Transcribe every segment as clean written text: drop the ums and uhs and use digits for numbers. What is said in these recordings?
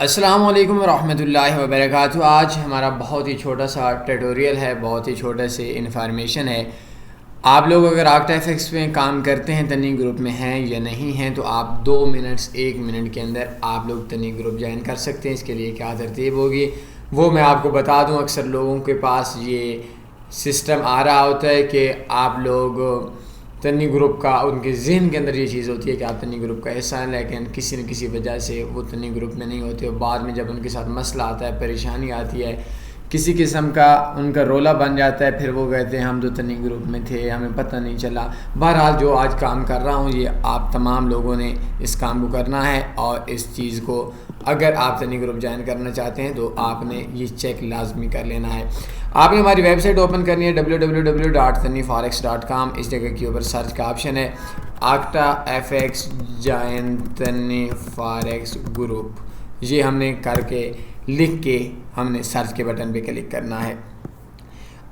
السلام علیکم ورحمۃ اللہ وبرکاتہ۔ آج ہمارا بہت ہی چھوٹا سا ٹیٹوریل ہے، بہت ہی چھوٹا سے انفارمیشن ہے۔ آپ لوگ اگر آکٹا ایف ایکس میں کام کرتے ہیں، تنی گروپ میں ہیں یا نہیں ہیں، تو آپ 1 منٹ کے اندر آپ لوگ تنی گروپ جوائن کر سکتے ہیں۔ اس کے لیے کیا ترتیب ہوگی وہ میں آپ کو بتا دوں۔ اکثر لوگوں کے پاس یہ سسٹم آ رہا ہوتا ہے کہ آپ لوگ تنی گروپ کا، ان کے ذہن کے اندر یہ چیز ہوتی ہے کہ آپ تنی گروپ کا حصہ ہیں، لیکن کسی نہ کسی وجہ سے وہ تنی گروپ میں نہیں ہوتے، اور بعد میں جب ان کے ساتھ مسئلہ آتا ہے، پریشانی آتی ہے، کسی قسم کا ان کا رولہ بن جاتا ہے، پھر وہ کہتے ہیں ہم تو تنی گروپ میں تھے، ہمیں پتہ نہیں چلا۔ بہرحال جو آج کام کر رہا ہوں، یہ آپ تمام لوگوں نے اس کام کو کرنا ہے، اور اس چیز کو اگر آپ تنی گروپ جوائن کرنا چاہتے ہیں تو آپ نے یہ چیک لازمی کر لینا ہے۔ آپ نے ہماری ویب سائٹ اوپن کرنی ہے www.tanifforex.com۔ اس جگہ کے اوپر سرچ کا آپشن ہے، آکٹا ایف ایکس جوائن تنی فاریکس گروپ، یہ ہم نے کر کے لکھ کے ہم نے سرچ کے بٹن پہ کلک کرنا ہے۔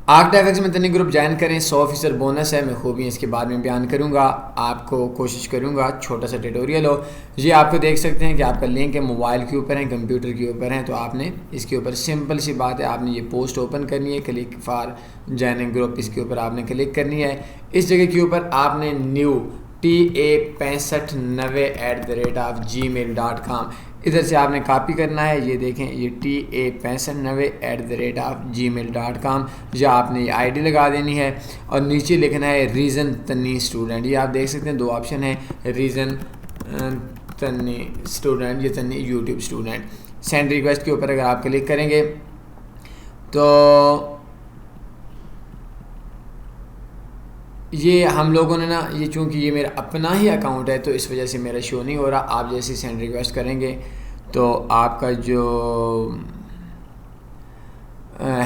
آکٹا ایف ایکس میں تنی گروپ جوائن کریں، 100% بونس ہے۔ میں خوبی اس کے بعد میں بیان کروں گا، آپ کو کوشش کروں گا چھوٹا سا ٹیٹوریل ہو۔ یہ آپ کو دیکھ سکتے ہیں کہ آپ کا لنک ہے، موبائل کے اوپر ہے، کمپیوٹر کے اوپر ہے، تو آپ نے اس کے اوپر سمپل سی بات ہے، آپ نے یہ پوسٹ اوپن کرنی ہے، کلک فار جوائننگ گروپ، اس کے اوپر آپ نے کلک کرنی ہے۔ اس جگہ کے اوپر آپ نے نیو ta6590@gmail.com ادھر سے آپ نے کاپی کرنا ہے۔ یہ دیکھیں، یہ ta6590@gmail.com، یا آپ نے یہ ID لگا دینی ہے، اور نیچے لکھنا ہے ریزن تنی اسٹوڈنٹ۔ یہ آپ دیکھ سکتے ہیں 2 آپشن ہیں، ریزن تنی اسٹوڈنٹ، یہ تنی یوٹیوب اسٹوڈنٹ۔ سینڈ ریکویسٹ کے اوپر اگر آپ کلک کریں گے تو یہ ہم لوگوں نے یہ چونکہ یہ میرا اپنا ہی اکاؤنٹ ہے تو اس وجہ سے میرا شو نہیں ہو رہا۔ آپ جیسے سینڈ ریکویسٹ کریں گے تو آپ کا جو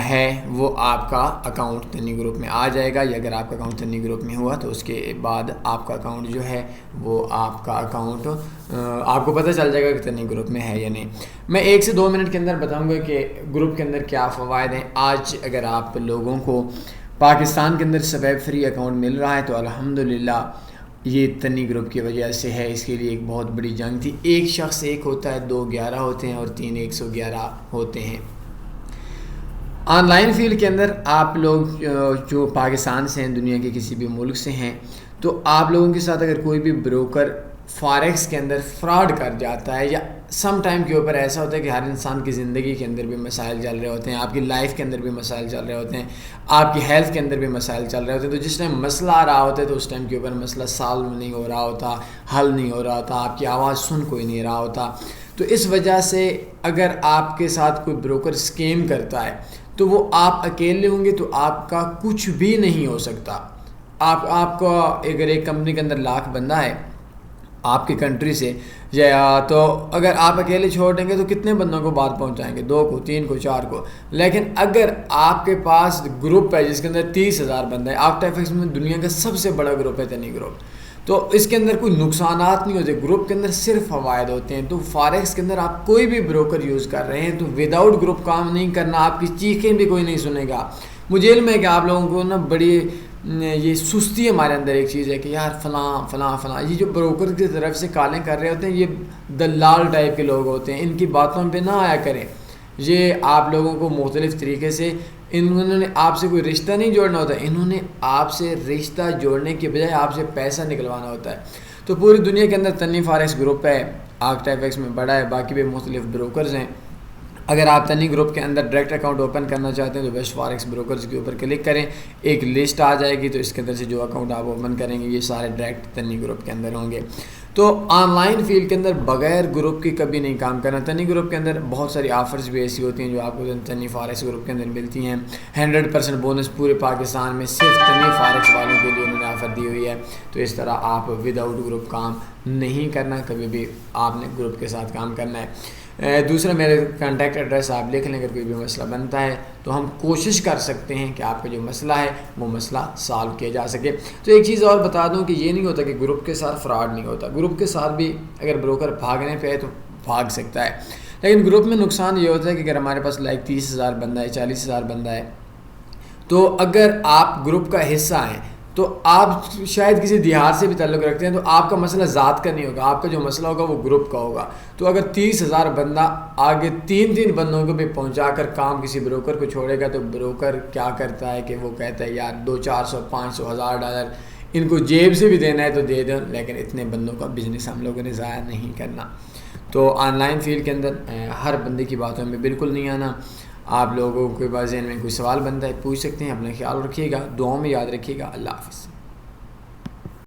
ہے وہ آپ کا اکاؤنٹ تنی گروپ میں آ جائے گا، یا اگر آپ کا اکاؤنٹ تنی گروپ میں ہوا تو اس کے بعد آپ کا اکاؤنٹ جو ہے وہ آپ کا اکاؤنٹ آپ کو پتہ چل جائے گا کہ تنی گروپ میں ہے یا نہیں۔ میں 1 سے 2 منٹ کے اندر بتاؤں گا کہ گروپ کے اندر کیا فوائد ہیں۔ آج اگر آپ لوگوں کو پاکستان کے اندر سویب فری اکاؤنٹ مل رہا ہے تو الحمدللہ یہ تنی گروپ کی وجہ سے ہے۔ اس کے لیے ایک بہت بڑی جنگ تھی، 1 شخص 1 ہوتا ہے، 2 11 ہوتے ہیں، اور 3 111 ہوتے ہیں۔ آن لائن فیلڈ کے اندر آپ لوگ جو پاکستان سے ہیں، دنیا کے کسی بھی ملک سے ہیں، تو آپ لوگوں کے ساتھ اگر کوئی بھی بروکر فاریکس کے اندر فراڈ کر جاتا ہے، یا سم ٹائم کے اوپر ایسا ہوتا ہے کہ ہر انسان کی زندگی کے اندر بھی مسائل چل رہے ہوتے ہیں، آپ کی لائف کے اندر بھی مسائل چل رہے ہوتے ہیں، آپ کی ہیلتھ کے اندر بھی مسائل چل رہے ہوتے ہیں، تو جس ٹائم مسئلہ آ رہا ہوتا ہے تو اس ٹائم کے اوپر مسئلہ سالو نہیں ہو رہا ہوتا، حل نہیں ہو رہا ہوتا، آپ کی آواز سن کوئی نہیں رہا ہوتا۔ تو اس وجہ سے اگر آپ کے ساتھ کوئی بروکر اسکیم کرتا ہے تو وہ آپ اکیلے ہوں گے تو آپ کا کچھ بھی نہیں ہو سکتا۔ آپ کو اگر ایک کمپنی کے اندر 1,00,000 بندہ ہے آپ کی کنٹری سے، یا تو اگر آپ اکیلے چھوڑ دیں گے تو کتنے بندوں کو بات پہنچائیں گے؟ 2 کو، 3 کو، 4 کو۔ لیکن اگر آپ کے پاس گروپ ہے جس کے اندر 30,000 بندہ ہے، آکٹا ایف ایکس میں دنیا کا سب سے بڑا گروپ ہے تنی گروپ، تو اس کے اندر کوئی نقصانات نہیں ہوتے، گروپ کے اندر صرف فوائد ہوتے ہیں۔ تو فاریکس کے اندر آپ کوئی بھی بروکر یوز کر رہے ہیں تو وداؤٹ گروپ کام نہیں کرنا، آپ کی چیخیں بھی کوئی نہیں سنے گا۔ مجھے علم ہے کہ آپ لوگوں کو بڑی یہ سستی ہمارے اندر ایک چیز ہے کہ یار فلاں فلاں فلاں، یہ جو بروکر کی طرف سے کالیں کر رہے ہوتے ہیں، یہ دلال ٹائپ کے لوگ ہوتے ہیں، ان کی باتوں پہ نہ آیا کریں۔ یہ آپ لوگوں کو مختلف طریقے سے انہوں نے آپ سے کوئی رشتہ نہیں جوڑنا ہوتا، انہوں نے آپ سے رشتہ جوڑنے کے بجائے آپ سے پیسہ نکلوانا ہوتا ہے۔ تو پوری دنیا کے اندر تنی فاریکس گروپ ہے، آکٹا ایف ایکس میں بڑا ہے، باقی بھی مختلف بروکرز ہیں۔ اگر آپ تنی گروپ کے اندر ڈائریکٹ اکاؤنٹ اوپن کرنا چاہتے ہیں تو بیسٹ فاریکس بروکرز کے اوپر کلک کریں، ایک لسٹ آ جائے گی، تو اس کے اندر سے جو اکاؤنٹ آپ اوپن کریں گے یہ سارے ڈائریکٹ تنی گروپ کے اندر ہوں گے۔ تو آن لائن فیلڈ کے اندر بغیر گروپ کے کبھی نہیں کام کرنا۔ تنی گروپ کے اندر بہت ساری آفرز بھی ایسی ہوتی ہیں جو آپ کو تنی فاریکس گروپ کے اندر ملتی ہیں۔ 100% بونس پورے پاکستان میں صرف تنی فاریکس والوں کے لیے انہوں نے آفر دی ہوئی ہے۔ تو اس طرح آپ وداؤٹ گروپ کام نہیں کرنا، کبھی بھی آپ نے گروپ کے ساتھ کام کرنا ہے۔ دوسرا میرے کانٹیکٹ ایڈریس آپ لکھ لیں، اگر کوئی بھی مسئلہ بنتا ہے تو ہم کوشش کر سکتے ہیں کہ آپ کا جو مسئلہ ہے وہ مسئلہ سالو کیا جا سکے۔ تو ایک چیز اور بتا دوں کہ یہ نہیں ہوتا کہ گروپ کے ساتھ فراڈ نہیں ہوتا، گروپ کے ساتھ بھی اگر بروکر بھاگنے پہ ہے تو بھاگ سکتا ہے، لیکن گروپ میں نقصان یہ ہوتا ہے کہ اگر ہمارے پاس 30,000 بندہ ہے، 40,000 بندہ ہے، تو اگر آپ گروپ کا حصہ ہیں تو آپ شاید کسی دیہات سے بھی تعلق رکھتے ہیں تو آپ کا مسئلہ ذات کا نہیں ہوگا، آپ کا جو مسئلہ ہوگا وہ گروپ کا ہوگا. تو اگر 30,000 بندہ آگے 3 بندوں کو بھی پہنچا کر کام کسی بروکر کو چھوڑے گا تو بروکر کیا کرتا ہے کہ وہ کہتا ہے یار 200 400 500 $1,000 ان کو جیب سے بھی دینا ہے تو دے دیں، لیکن اتنے بندوں کا بزنس ہم لوگوں نے ضائع نہیں کرنا. تو آن لائن فیلڈ کے اندر ہر بندے کی باتوں میں بالکل نہیں آنا. آپ لوگوں کے پاس ذہن میں کوئی سوال بنتا ہے پوچھ سکتے ہیں. اپنا خیال رکھیے گا، دعاؤں میں یاد رکھیے گا. اللہ حافظ.